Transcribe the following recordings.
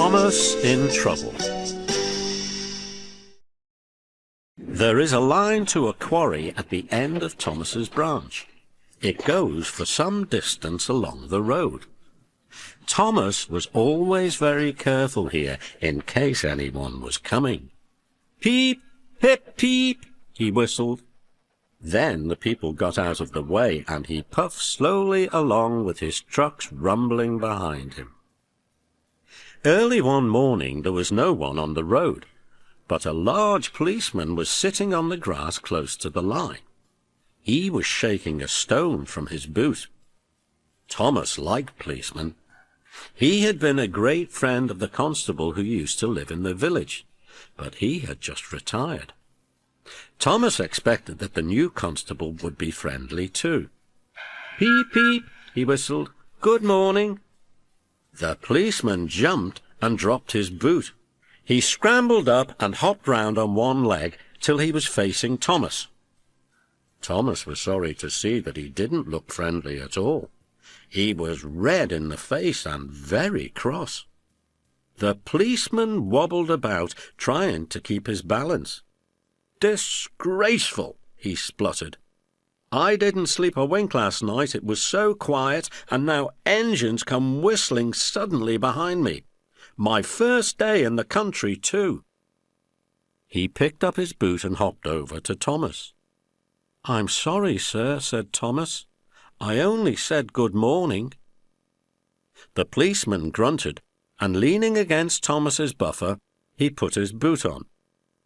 Thomas in Trouble. There is a line to a quarry at the end of Thomas's branch. It goes for some distance along the road. Thomas was always very careful here in case anyone was coming. Peep, pip, peep, he whistled. Then the people got out of the way, and he puffed slowly along with his trucks rumbling behind him. Early one morning there was no one on the road, but a large policeman was sitting on the grass close to the line. He was shaking a stone from his boot. Thomas liked policemen. He had been a great friend of the constable who used to live in the village, but he had just retired. Thomas expected that the new constable would be friendly too. Peep, peep, he whistled. Good morning. The policeman jumped and dropped his boot. He scrambled up and hopped round on one leg till he was facing Thomas. Thomas was sorry to see that he didn't look friendly at all. He was red in the face and very cross. The policeman wobbled about, trying to keep his balance. Disgraceful, he spluttered. I didn't sleep a wink last night, it was so quiet, and now engines come whistling suddenly behind me. My first day in the country, too. He picked up his boot and hopped over to Thomas. I'm sorry, sir, said Thomas. I only said good morning. The policeman grunted, and leaning against Thomas's buffer, he put his boot on.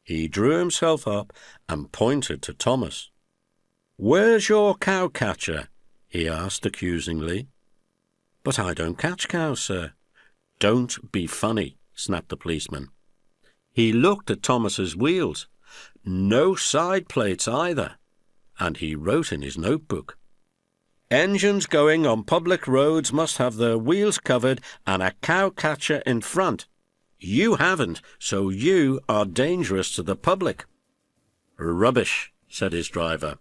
He drew himself up and pointed to Thomas. Where's your cow-catcher? He asked accusingly. But I don't catch cows, sir. Don't be funny, snapped the policeman. He looked at Thomas's wheels. No side plates either. And he wrote in his notebook. Engines going on public roads must have their wheels covered and a cow-catcher in front. You haven't, so you are dangerous to the public. Rubbish, said his driver.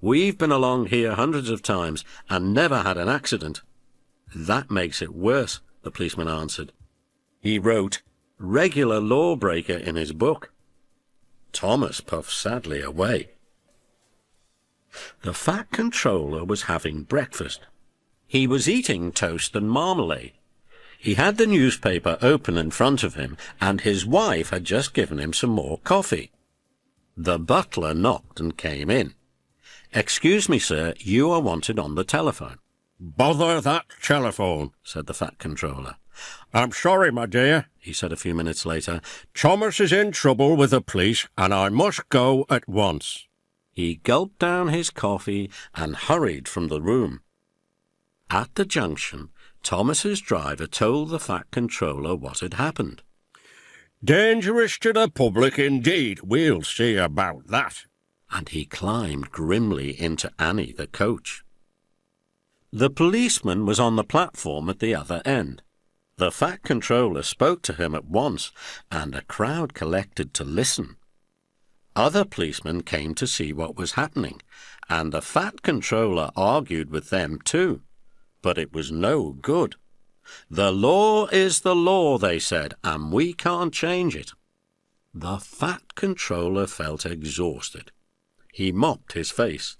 We've been along here hundreds of times and never had an accident. That makes it worse, the policeman answered. He wrote, regular lawbreaker in his book. Thomas puffed sadly away. The fat controller was having breakfast. He was eating toast and marmalade. He had the newspaper open in front of him, and his wife had just given him some more coffee. The butler knocked and came in. Excuse me, sir, you are wanted on the telephone. Bother that telephone, said the fat controller. I'm sorry, my dear, he said a few minutes later. Thomas is in trouble with the police, and I must go at once. He gulped down his coffee and hurried from the room. At the junction, Thomas's driver told the fat controller what had happened. Dangerous to the public indeed. We'll see about that. And he climbed grimly into Annie, the coach. The policeman was on the platform at the other end. The fat controller spoke to him at once, and a crowd collected to listen. Other policemen came to see what was happening, and the fat controller argued with them too. But it was no good. The law is the law, they said, and we can't change it. The fat controller felt exhausted. He mopped his face.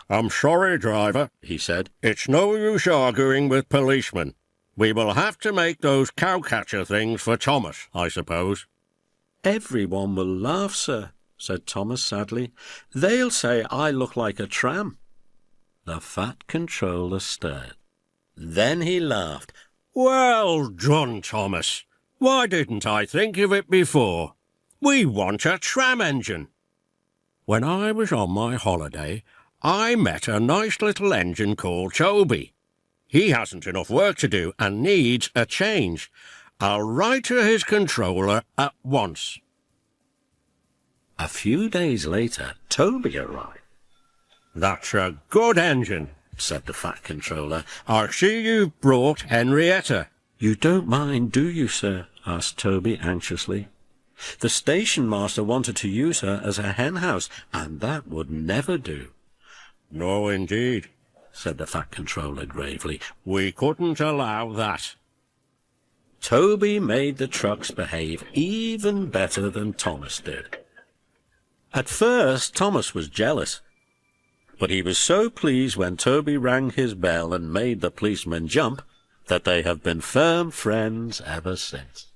I'm sorry, driver, he said. It's no use arguing with policemen. We will have to make those cow-catcher things for Thomas, I suppose. Everyone will laugh, sir, said Thomas sadly. They'll say I look like a tram. The fat controller stared. Then he laughed. Well done, Thomas. Why didn't I think of it before? We want a tram engine. When I was on my holiday, I met a nice little engine called Toby. He hasn't enough work to do and needs a change. I'll write to his controller at once. A few days later, Toby arrived. That's a good engine, said the fat controller. I see you've brought Henrietta. You don't mind, do you, sir? Asked Toby anxiously. The station master wanted to use her as a hen house, and that would never do. No, indeed, said the fat controller gravely. We couldn't allow that. Toby made the trucks behave even better than Thomas did. At first, Thomas was jealous, but he was so pleased when Toby rang his bell and made the policeman jump that they have been firm friends ever since.